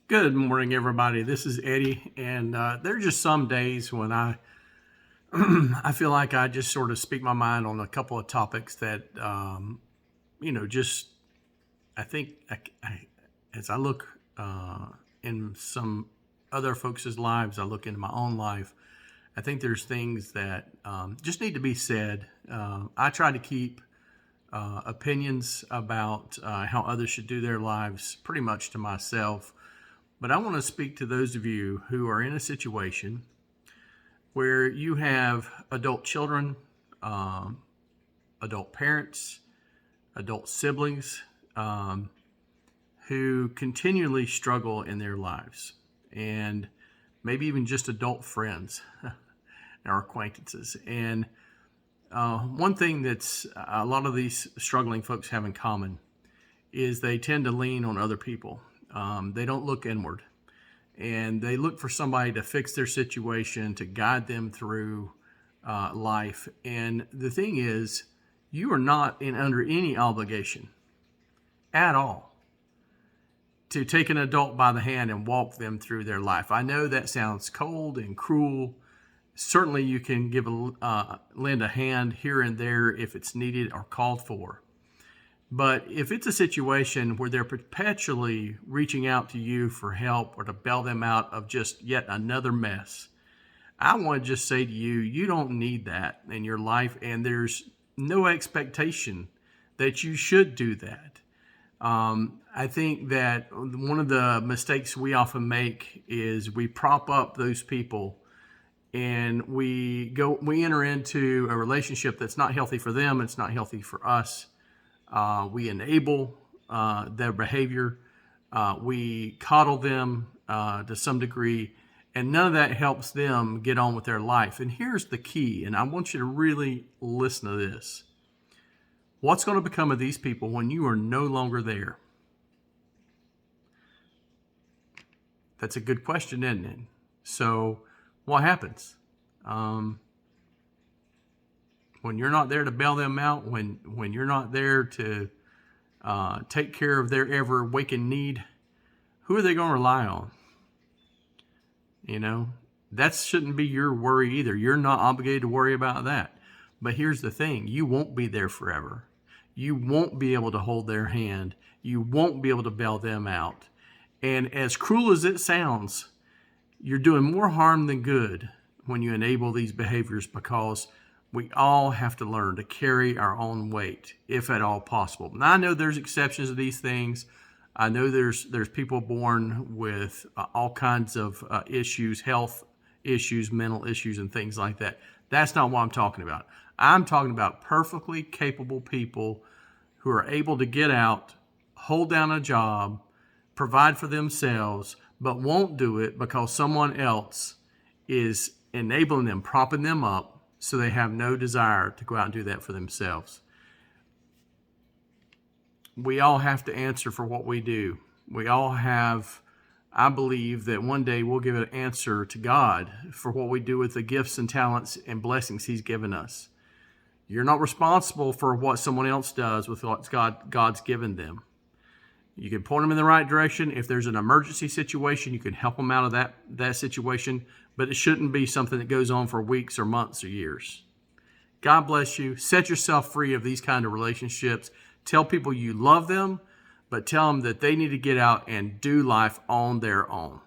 Good morning, everybody. This is Eddie, and there are just some days when I feel like I just sort of speak my mind on a couple of topics that just I think as I look in some other folks' lives, I look into my own life. I think there's things that just need to be said. I try to keep opinions about how others should do their lives pretty much to myself. But I want to speak to those of you who are in a situation where you have adult children, adult parents, adult siblings who continually struggle in their lives, and maybe even just adult friends or acquaintances. And one thing that's a lot of these struggling folks have in common is they tend to lean on other people. They don't look inward, and they look for somebody to fix their situation, to guide them through life. And the thing is, you are not under any obligation at all to take an adult by the hand and walk them through their life. I know that sounds cold and cruel. Certainly you can lend a hand here and there if it's needed or called for. But if it's a situation where they're perpetually reaching out to you for help or to bail them out of just yet another mess, I want to just say to you, you don't need that in your life, and there's no expectation that you should do that. I think that one of the mistakes we often make is we prop up those people, and we enter into a relationship that's not healthy for them. It's not healthy for us. We enable their behavior. We coddle them to some degree, and none of that helps them get on with their life. And here's the key, and I want you to really listen to this. What's going to become of these people when you are no longer there? That's a good question, isn't it? So what happens? When you're not there to bail them out, when you're not there to take care of their ever waking need, who are they going to rely on? That shouldn't be your worry either. You're not obligated to worry about that. But here's the thing. You won't be there forever. You won't be able to hold their hand. You won't be able to bail them out. And as cruel as it sounds, you're doing more harm than good when you enable these behaviors, because we all have to learn to carry our own weight, if at all possible. Now, I know there's exceptions to these things. I know there's people born with all kinds of issues, health issues, mental issues, and things like that. That's not what I'm talking about. I'm talking about perfectly capable people who are able to get out, hold down a job, provide for themselves, but won't do it because someone else is enabling them, propping them up, so they have no desire to go out and do that for themselves. We all have to answer for what we do. We all have, I believe that one day we'll give an answer to God for what we do with the gifts and talents and blessings He's given us. You're not responsible for what someone else does with what God's given them. You can point them in the right direction. If there's an emergency situation, you can help them out of that situation, but it shouldn't be something that goes on for weeks or months or years. God bless you. Set yourself free of these kind of relationships. Tell people you love them, but tell them that they need to get out and do life on their own.